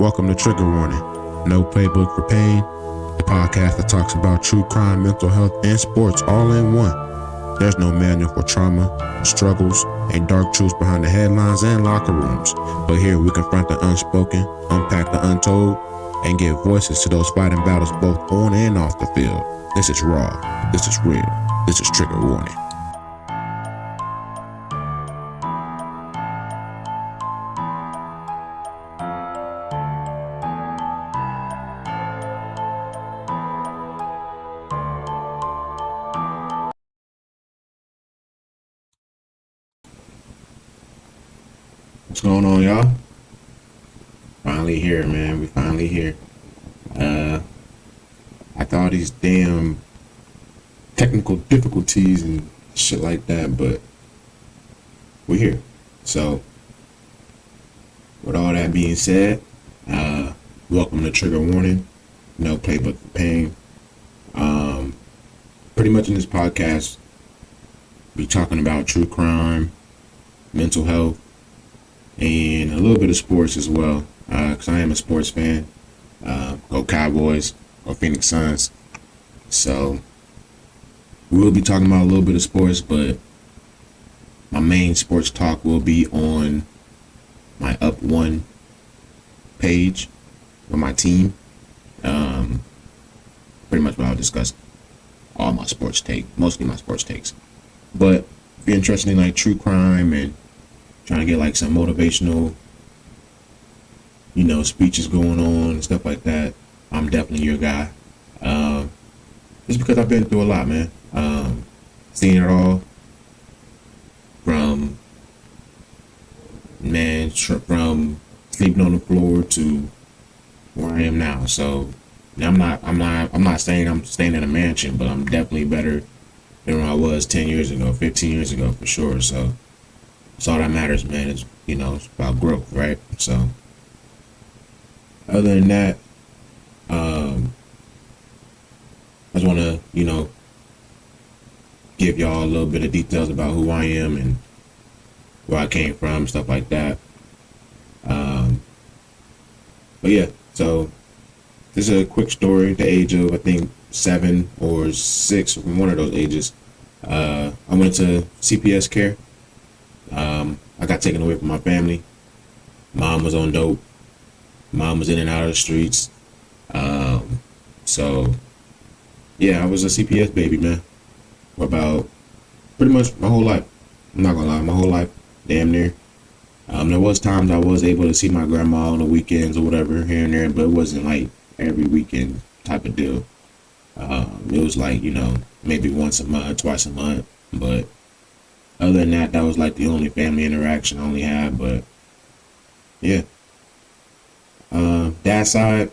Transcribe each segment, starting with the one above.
Welcome to Trigger Warning. No playbook for pain. The podcast that talks about true crime, mental health, and sports all in one. There's no manual for trauma, struggles, and dark truths behind the headlines and locker rooms. But here we confront the unspoken, unpack the untold, and give voices to those fighting battles both on and off the field. This is raw. This is real. This is Trigger Warning. What's going on, y'all? Finally here, man. We finally here. After all these damn technical difficulties and shit like that, but we're here. So, with all that being said, welcome to Trigger Warning. No playbook for pain. Pretty much in this podcast, be talking about true crime, mental health, and a little bit of sports as well, because I am a sports fan. Go Cowboys, go Phoenix Suns. So we will be talking about a little bit of sports, but my main sports talk will be on my Up One page with my team. Pretty much what I'll discuss all my sports take, mostly my sports takes. But if you're interested in like true crime and trying to get like some motivational, speeches going on and stuff like that, I'm definitely your guy. Just because I've been through a lot, man. Seen it all from from sleeping on the floor to where I am now. So I'm not saying I'm staying in a mansion, but I'm definitely better than where I was 10 years ago, 15 years ago for sure. So that's all that matters, man. It's it's about growth, right? So other than that, I just want to give y'all a little bit of details about who I am and where I came from, stuff like that. But yeah, so this is a quick story. At the age of I think 7 or 6, from one of those ages, I went to CPS care. I got taken away from my family. Mom was on dope. Mom was in and out of the streets. So yeah, I was a CPS baby, man. For about pretty much my whole life. I'm not gonna lie, my whole life, damn near. There was times I was able to see my grandma on the weekends or whatever here and there, but it wasn't like every weekend type of deal. It was like, maybe once a month, twice a month. But other than that, that was like the only family interaction I only had. But yeah. Dad's side,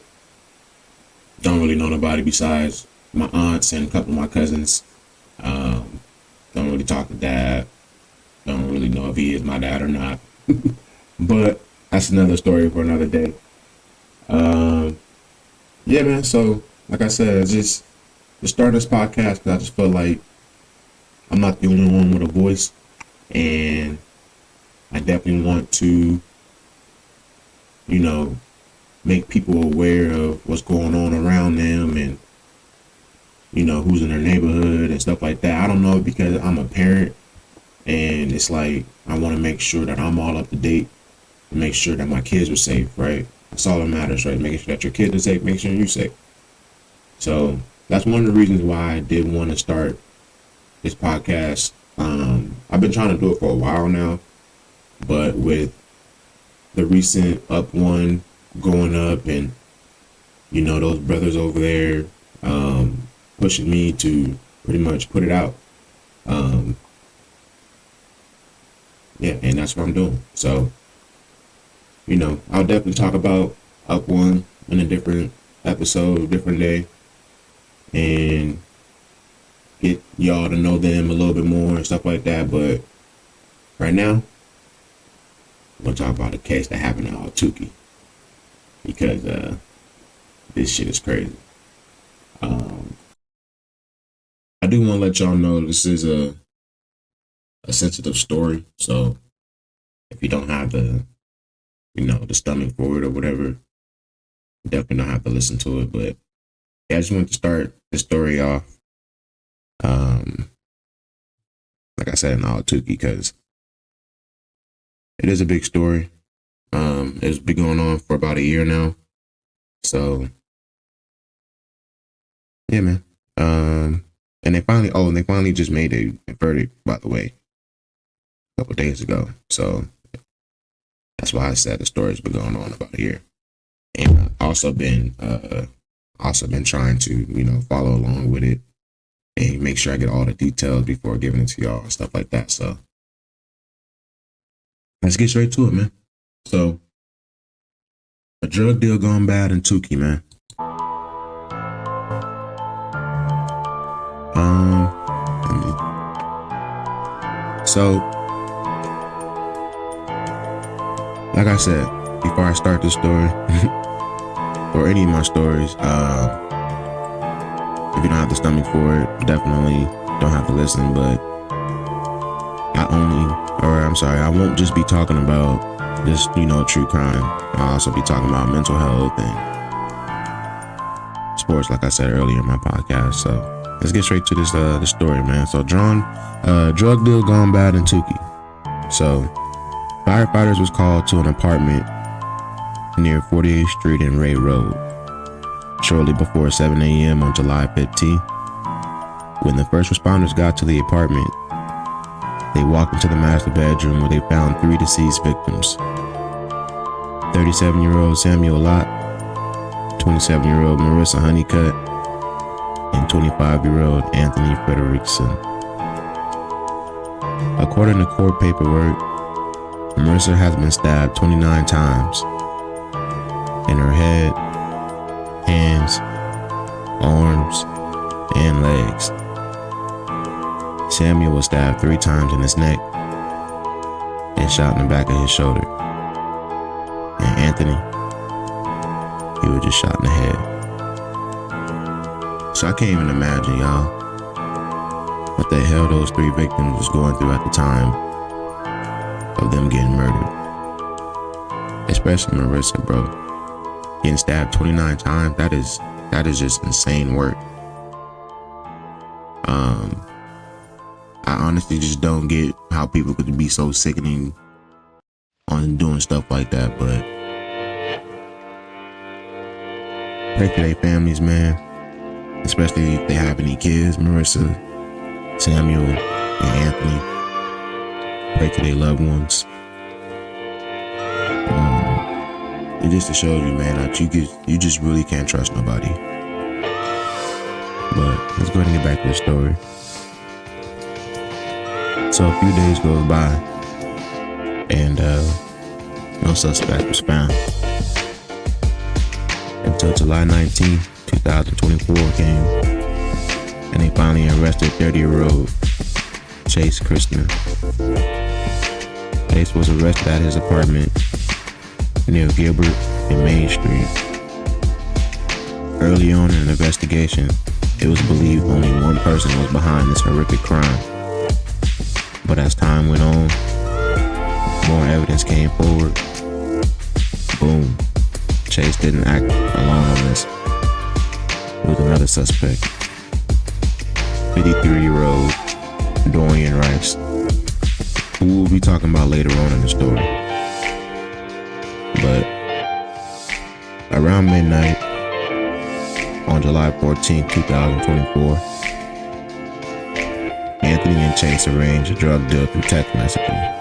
don't really know nobody besides my aunts and a couple of my cousins. Don't really talk to dad. Don't really know if he is my dad or not. But that's another story for another day. Yeah, man. So, like I said, just start this podcast because I just feel like I'm not the only one with a voice, and I definitely want to, make people aware of what's going on around them and, who's in their neighborhood and stuff like that. I don't know, because I'm a parent, and it's like I want to make sure that I'm all up to date and make sure that my kids are safe, right? That's all that matters, right? Making sure that your kids are safe, making sure you're safe. So that's one of the reasons why I did want to start this podcast. I've been trying to do it for a while now, but with the recent Up One going up and those brothers over there pushing me to pretty much put it out, yeah, and that's what I'm doing. So I'll definitely talk about Up One in a different episode, a different day, and get y'all to know them a little bit more and stuff like that. But right now, I'm gonna talk about the case that happened in Altuve, because this shit is crazy. I do want to let y'all know this is a sensitive story, so if you don't have the the stomach for it or whatever, definitely don't have to listen to it. But yeah, I just wanted to start the story off. Like I said, in all Tukey, because it is a big story. It's been going on for about a year now. So yeah, man. And they finally just made a verdict, by the way, a couple days ago. So that's why I said the story's been going on about a year. And also been trying to, follow along with it and make sure I get all the details before giving it to y'all and stuff like that. So let's get straight to it, man. So a drug deal gone bad in Tukey, man. So like I said, before I start this story or any of my stories, if you don't have the stomach for it, definitely don't have to listen. But I won't just be talking about just, true crime. I'll also be talking about mental health and sports, like I said earlier in my podcast. So let's get straight to this story, man. So drug deal gone bad in Tukey. So firefighters was called to an apartment near 48th Street and Ray Road shortly before 7 a.m. on July 15th. When the first responders got to the apartment, they walked into the master bedroom where they found 3 deceased victims. 37-year-old Samuel Lott, 27-year-old Marissa Honeycutt, and 25-year-old Anthony Frederickson. According to court paperwork, Marissa has been stabbed 29 times in her head, hands, arms, and legs. Samuel was stabbed 3 times in his neck and shot in the back of his shoulder. And Anthony, he was just shot in the head. So I can't even imagine, y'all, what the hell those 3 victims was going through at the time of them getting murdered. Especially Marissa, bro. Getting stabbed 29 times, that is just insane work. I honestly just don't get how people could be so sickening on doing stuff like that, but pray for their families, man. Especially if they have any kids, Marissa, Samuel, and Anthony. Pray for their loved ones. It just shows you, man, that you just really can't trust nobody. But let's go ahead and get back to the story. So a few days goes by, and no suspect was found until July 19, 2024 came, and they finally arrested 30-year-old Chase Christner. Chase was arrested at his apartment near Gilbert and Main Street. Early on in the investigation, it was believed only one person was behind this horrific crime. But as time went on, more evidence came forward. Boom. Chase didn't act alone on this. It was another suspect. 53-year-old Dorian Rice, who we'll be talking about later on in the story. But around midnight on July 14, 2024, Anthony and Chase arranged a drug deal through text messaging.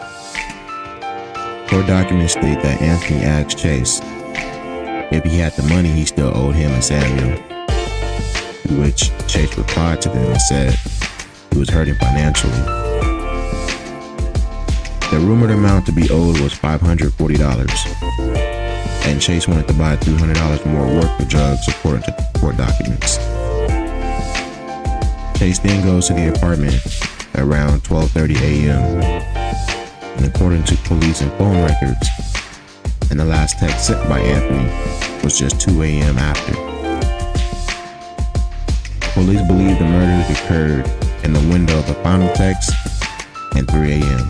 Court documents state that Anthony asked Chase if he had the money he still owed him and Samuel, which Chase replied to them and said he was hurting financially. The rumored amount to be owed was $540, and Chase wanted to buy $300 more worth of drugs according to court documents. Chase then goes to the apartment around 12:30 a.m. and according to police and phone records, and the last text sent by Anthony was just 2 a.m. after. Police believe the murders occurred in the window of the final text and 3 a.m.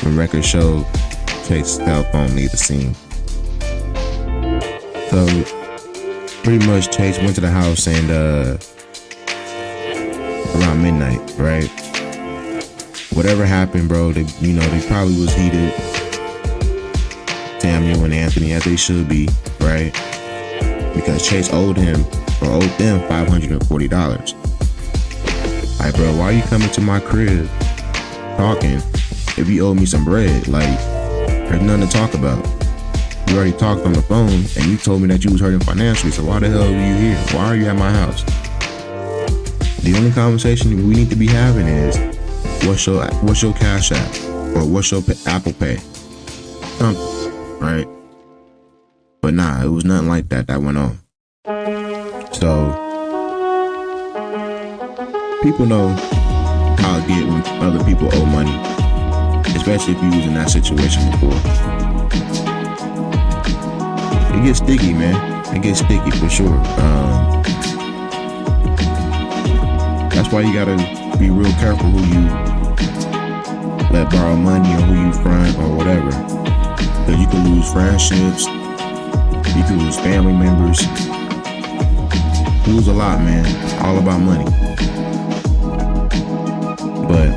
when records showed Chase's cell phone near the scene. So pretty much Chase went to the house and around midnight, right? Whatever happened, bro, they probably was heated. Samuel and Anthony, as they should be, right? Because Chase owed them $540. Like, bro, why are you coming to my crib talking if you owe me some bread? Like, there's nothing to talk about. You already talked on the phone and you told me that you was hurting financially, so why the hell are you here? Why are you at my house? The only conversation we need to be having is, what's your Cash App? Or what's your Apple Pay? Something, right? But nah, it was nothing like that went on. So, people know how it get when other people owe money, especially if you was in that situation before. It gets sticky, man. It gets sticky for sure. That's why you gotta be real careful who you let borrow money or who you front or whatever. Because you can lose friendships, you can lose family members. Lose a lot, man. All about money. But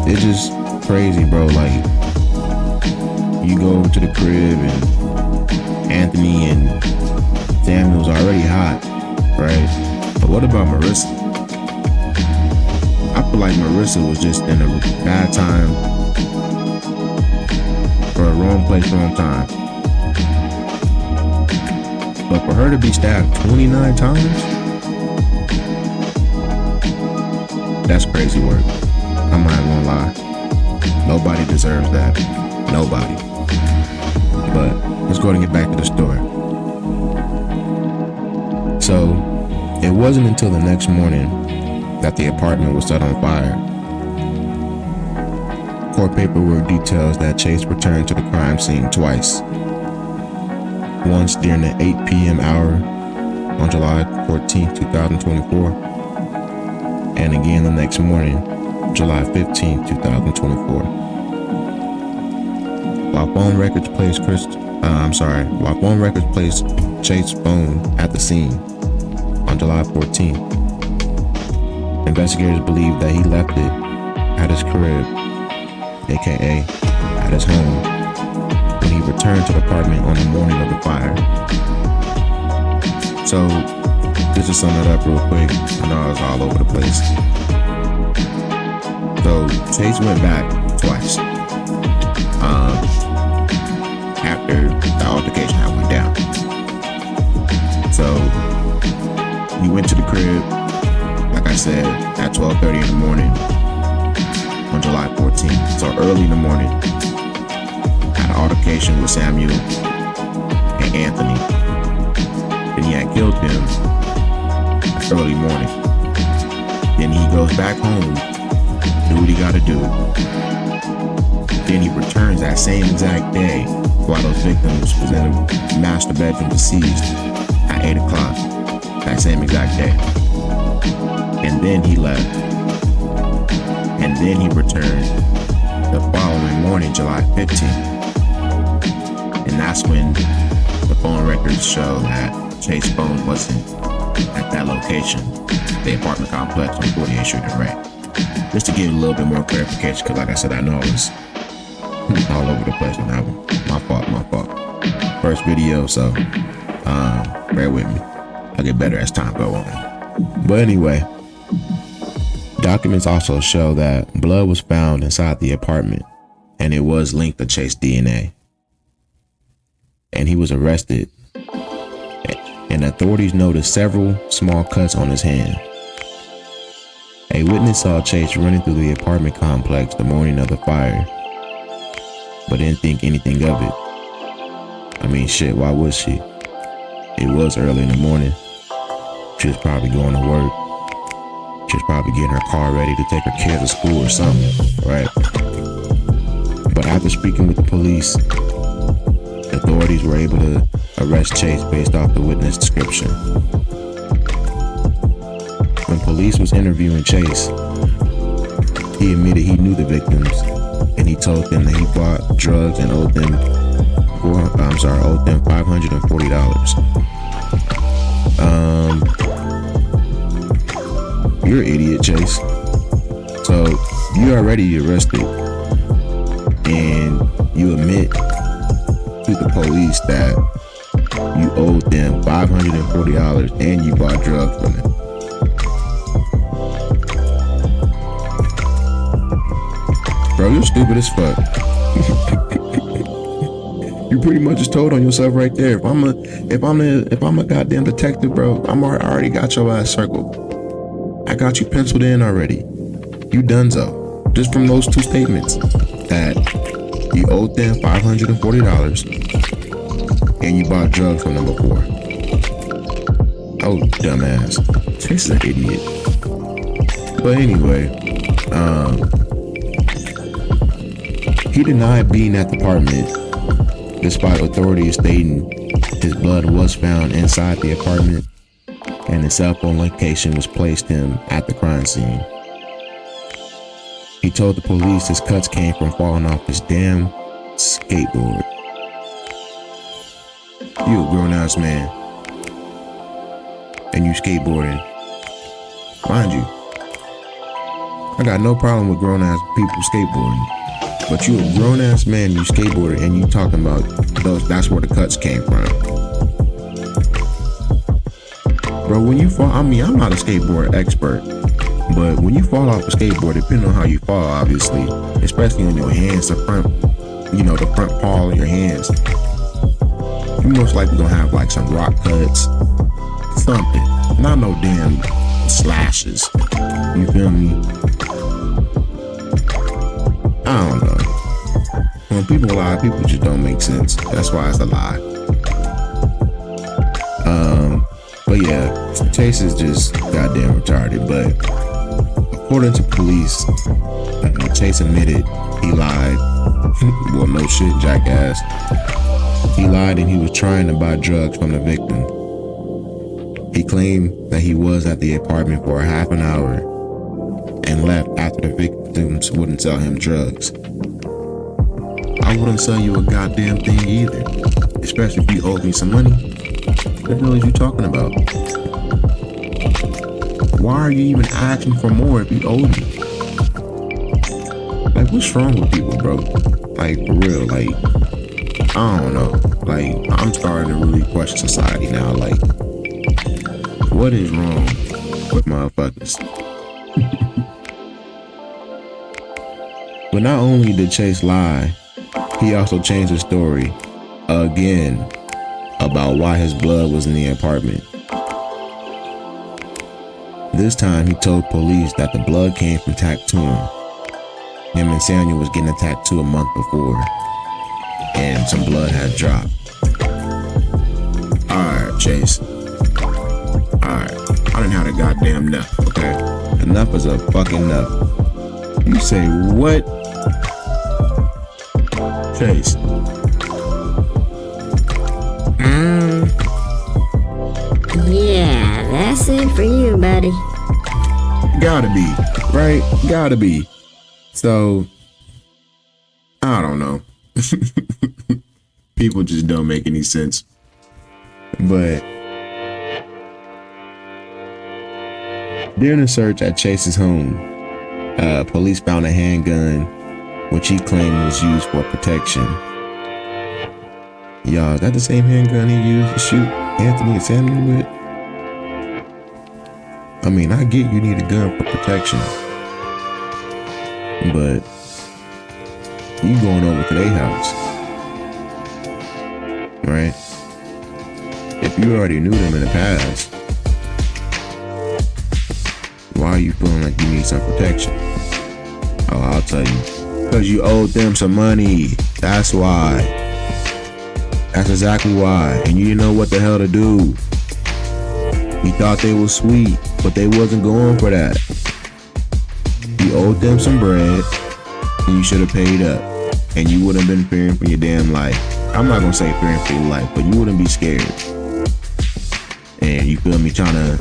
it's just crazy, bro. Like, you go over to the crib and Anthony and Samuel's already hot, right? But what about Marissa? I feel like Marissa was just in a bad time for a wrong place, wrong time. But for her to be stabbed 29 times, that's crazy work. I'm not gonna lie. Nobody deserves that. Nobody. But let's go ahead and get back to the story. So, it wasn't until the next morning that the apartment was set on fire. Court paperwork details that Chase returned to the crime scene twice. Once during the 8 p.m. hour on July 14, 2024, and again the next morning, July 15, 2024. While phone records placed Chase's phone at the scene on July 14th, investigators believe that he left it at his crib, aka at his home, when he returned to the apartment on the morning of the fire. So, just to sum it up real quick, I know I was all over the place. So, Chase went back twice after the altercation that went down. So, he went to the crib, like I said, at 12:30 in the morning on July 14th. So, early in the morning, had an altercation with Samuel and Anthony. Then he had killed them early morning. Then he goes back home, do what he gotta do. Then he returns that same exact day while those victims was in the master bedroom deceased at 8 o'clock that same exact day. And then he left. And then he returned the following morning, July 15th. And that's when the phone records show that Chase's phone wasn't at that location, the apartment complex on 48th Street in Ray. Just to give a little bit more clarification, because like I said, I know I was all over the place on that one. My fault. First video, so bear with me. I'll get better as time goes on. But anyway, documents also show that blood was found inside the apartment, and it was linked to Chase DNA. And he was arrested, and authorities noticed several small cuts on his hand. A witness saw Chase running through the apartment complex the morning of the fire, but didn't think anything of it. I mean, shit, why would she? It was early in the morning. She was probably going to work. She was probably getting her car ready to take her kids to school or something, right? But after speaking with the police, authorities were able to arrest Chase based off the witness description. When police was interviewing Chase, he admitted he knew the victims, and he told them that he bought drugs and owed them owed them $540. You're an idiot, Chase. So you already arrested, and you admit to the police that you owed them $540 and you bought drugs from them. Bro, you're stupid as fuck. You pretty much just told on yourself right there. If I'm a goddamn detective, bro, I already got your ass circled. I got you penciled in already. You donezo. Just from those two statements that you owed them $540 and you bought drugs from them before. Oh, dumbass. Chase is an idiot. But anyway, he denied being at the apartment, despite authorities stating his blood was found inside the apartment and his cell phone location was placed him at the crime scene. He told the police his cuts came from falling off his damn skateboard. You a grown-ass man, and you skateboarding. Mind you, I got no problem with grown-ass people skateboarding, but you a grown-ass man, you skateboarder, and you talking about that's where the cuts came from. Bro, when you fall, I mean, I'm not a skateboard expert, but when you fall off a skateboard, depending on how you fall, obviously, especially on your hands, the front paw of your hands, you most likely gonna have like some rock cuts, something, not no damn slashes. You feel me? I don't know. When people lie, people just don't make sense. That's why it's a lie. But yeah, Chase is just goddamn retarded. But according to police, Chase admitted he lied. Well, no shit, jackass. He lied and he was trying to buy drugs from the victim. He claimed that he was at the apartment for a half an hour and left after the victims wouldn't sell him drugs. I wouldn't sell you a goddamn thing either, especially if you owed me some money. What the hell is you talking about? Why are you even asking for more if you owe me? Like, what's wrong with people, bro? Like, for real, like, I don't know. Like, I'm starting to really question society now. Like, what is wrong with motherfuckers? But not only did Chase lie, he also changed the story again about why his blood was in the apartment. This time he told police that the blood came from tattooing. Him and Samuel was getting a tattoo a month before, and some blood had dropped. Alright, Chase. Alright, I done had a goddamn enough, okay? Enough is a fucking enough. You say what? Chase. Yeah, that's it for you, buddy. Gotta be, right? Gotta be. So, I don't know. People just don't make any sense. But during a search at Chase's home, police found a handgun, which he claimed was used for protection. Y'all, is that the same handgun he used to shoot Anthony and Samuel with? I mean, I get you need a gun for protection, but you going over to their house, right? If you already knew them in the past, why are you feeling like you need some protection? Oh, I'll tell you. Because you owed them some money. That's why. That's exactly why. And you didn't know what the hell to do. You thought they were sweet, but they wasn't going for that. You owed them some bread, and you should have paid up. And you wouldn't have been fearing for your damn life. I'm not going to say fearing for your life, but you wouldn't be scared. And you feel me, trying to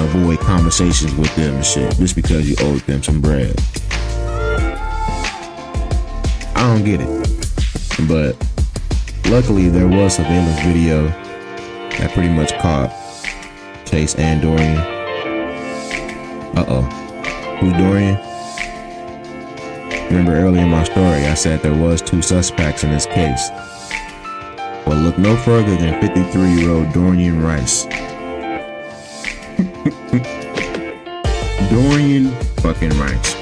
avoid conversations with them and shit, just because you owed them some bread. I don't get it. But Luckily, there was surveillance video that pretty much caught Chase and Dorian. Who's Dorian? Remember earlier in my story, I said there was 2 suspects in this case. Well, look no further than 53-year-old Dorian Rice. Dorian fucking Rice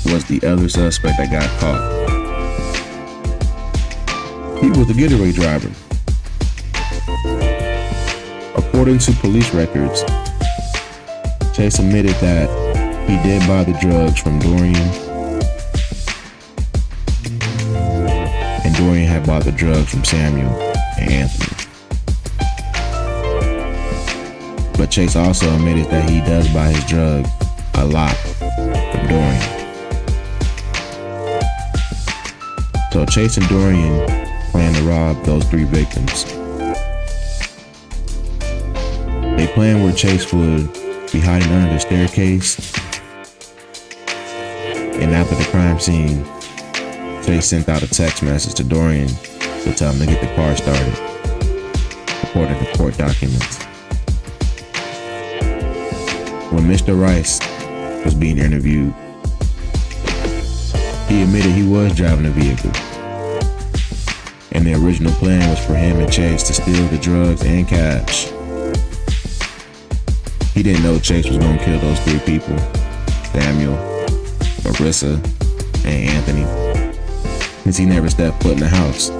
was the other suspect that got caught. He was the getaway driver. According to police records, Chase admitted that he did buy the drugs from Dorian, and Dorian had bought the drugs from Samuel and Anthony. But Chase also admitted that he does buy his drugs a lot from Dorian. So Chase and Dorian planned to rob those 3 victims. They planned where Chase would be hiding under the staircase, and after the crime scene, Chase sent out a text message to Dorian to tell him to get the car started, according to court documents. When Mr. Rice was being interviewed, he admitted he was driving the vehicle, and the original plan was for him and Chase to steal the drugs and cash. He didn't know Chase was going to kill those 3 people, Samuel, Marissa, and Anthony, since he never stepped foot in the house.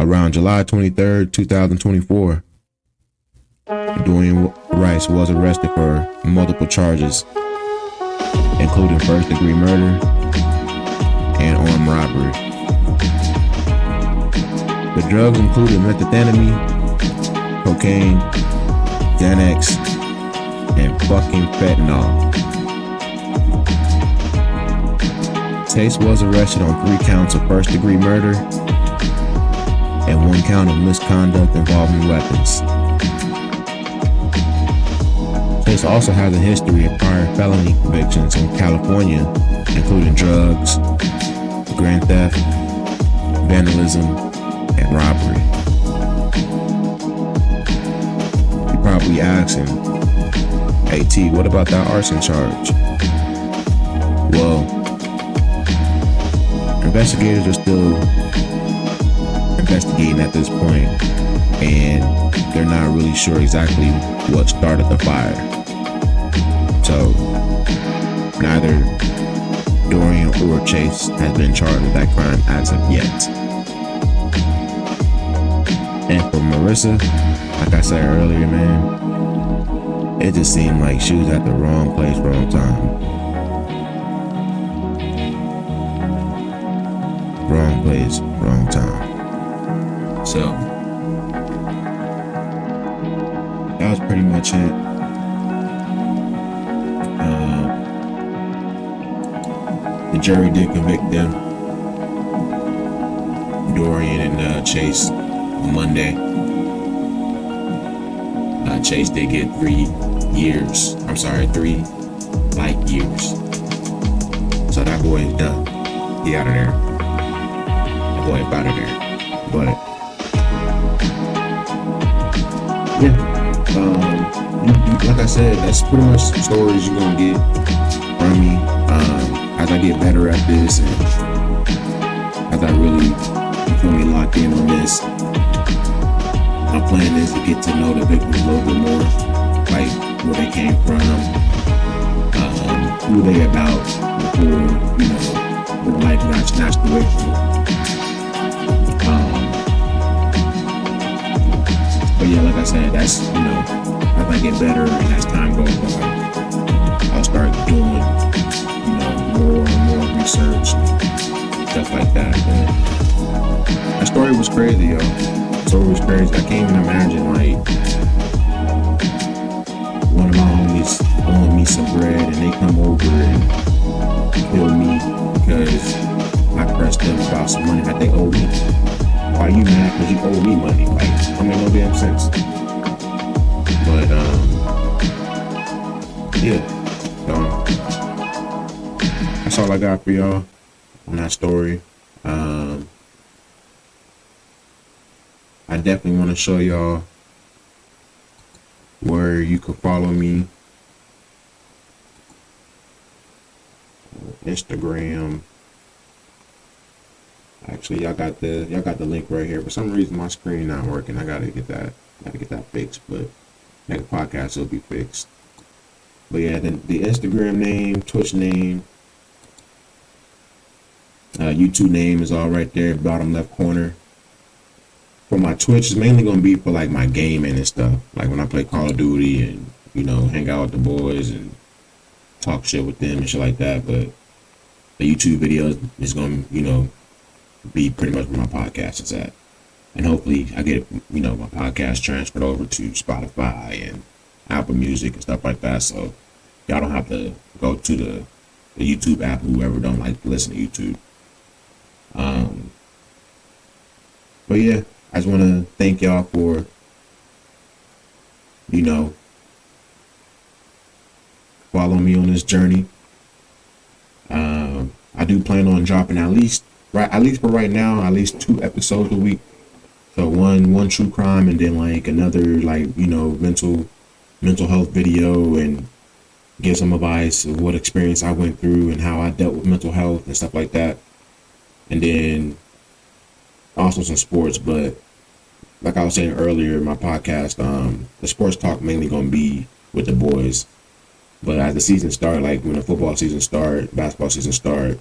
Around July 23rd, 2024, Dorian Rice was arrested for multiple charges, including first-degree murder and armed robbery. The drugs included methamphetamine, cocaine, Xanax, and fucking fentanyl. Chase was arrested on 3 counts of first-degree murder and 1 count of misconduct involving weapons. Chase also has a history of prior felony convictions in California, including drugs, grand theft, vandalism, and robbery. You're probably asking, hey T, what about that arson charge? Well, investigators are still investigating at this point, and they're not really sure exactly what started the fire. So, neither Dorian or Chase has been charged with that crime as of yet. And for Marissa, like I said earlier, man, it just seemed like she was at the wrong place, wrong time. Wrong place, wrong time. So, that was pretty much it. The jury did convict them, Dorian and Chase, on Monday. Chase did get 3 light years. So that boy is done. He out of there. That boy is out of there. But yeah, like I said, that's pretty much the stories you're gonna get from me. As I get better at this, and as I really locked in on this, my plan is to get to know the victims a little bit more, like where they came from, who they about before, their life got snatched away from them. But yeah, like I said, that's, as I get better and as time goes on, I'll start doing, more and more research, stuff like that. But that story was crazy, yo. The story was crazy. I can't even imagine, like, one of my homies owing me some bread and they come over and kill me because I pressed them about some money that they owe me. Why are you mad? Because you owe me money. Like, I make no damn sense. But, yeah. That's all I got for y'all on that story. Um, I definitely want to show y'all where you can follow me. Instagram. Actually, y'all got the link right here. For some reason, my screen not working. I gotta get that fixed. But next podcast will be fixed. But yeah, the Instagram name, Twitch name, YouTube name is all right there, bottom left corner. For my Twitch, it's mainly gonna be for like my gaming and stuff, like when I play Call of Duty and hang out with the boys and talk shit with them and shit like that. But the YouTube videos is gonna be pretty much where my podcast is at, and hopefully I get my podcast transferred over to Spotify and Apple Music and stuff like that, so y'all don't have to go to the YouTube app. Whoever don't like to listen to YouTube. But yeah, I just want to thank y'all for following me on this journey. I do plan on dropping at least for right now, at least 2 episodes a week. So one true crime, and then like another mental health video, and give some advice of what experience I went through and how I dealt with mental health and stuff like that. And then also some sports, but like I was saying earlier in my podcast, the sports talk mainly gonna be with the boys. But as the season start, like when the football season start, basketball season start,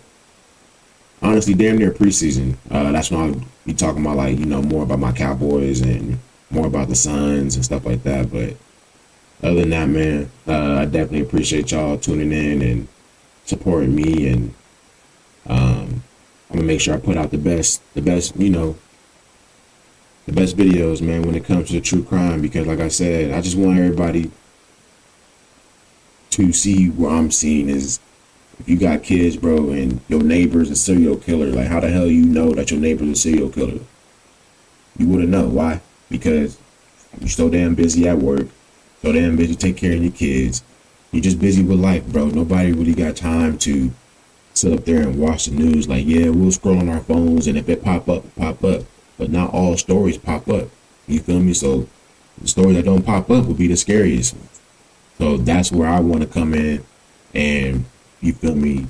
honestly, damn near preseason. That's when I'll be talking about more about my Cowboys and more about the Suns and stuff like that. But other than that, man, I definitely appreciate y'all tuning in and supporting me, and I'm gonna make sure I put out the best videos, man, when it comes to true crime, because like I said, I just want everybody to see what I'm seeing is, if you got kids, bro, and your neighbor's a serial killer, like how the hell you know that your neighbor's a serial killer? You wouldn't know. Why? Because you're so damn busy at work, so damn busy taking care of your kids. You're just busy with life, bro. Nobody really got time to sit up there and watch the news. Like, yeah, we'll scroll on our phones, and if it pop up, pop up. But not all stories pop up. You feel me? So the stories that don't pop up will be the scariest. So that's where I want to come in and, you feel me,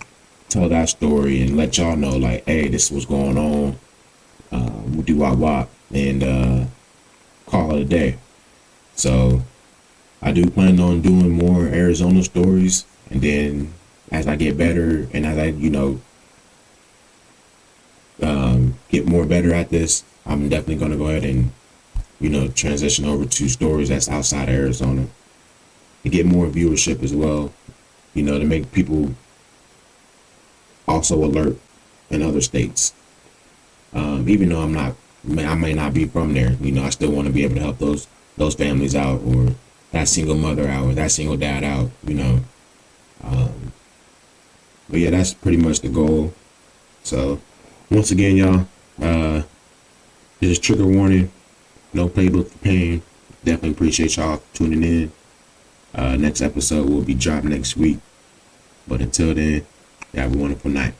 tell that story and let y'all know, like, hey, this is what's going on. We'll do wop and call it a day. So I do plan on doing more Arizona stories, and then as I get better and as I get more better at this, I'm definitely going to go ahead and transition over to stories that's outside of Arizona to get more viewership as well, to make people also alert in other states. Even though I may not be from there, I still want to be able to help those families out, or that single mother out, or that single dad out, but yeah, that's pretty much the goal. So once again, y'all, this is trigger warning, no playbook for pain. Definitely appreciate y'all tuning in. Next episode will be dropped next week. But until then, have a wonderful night.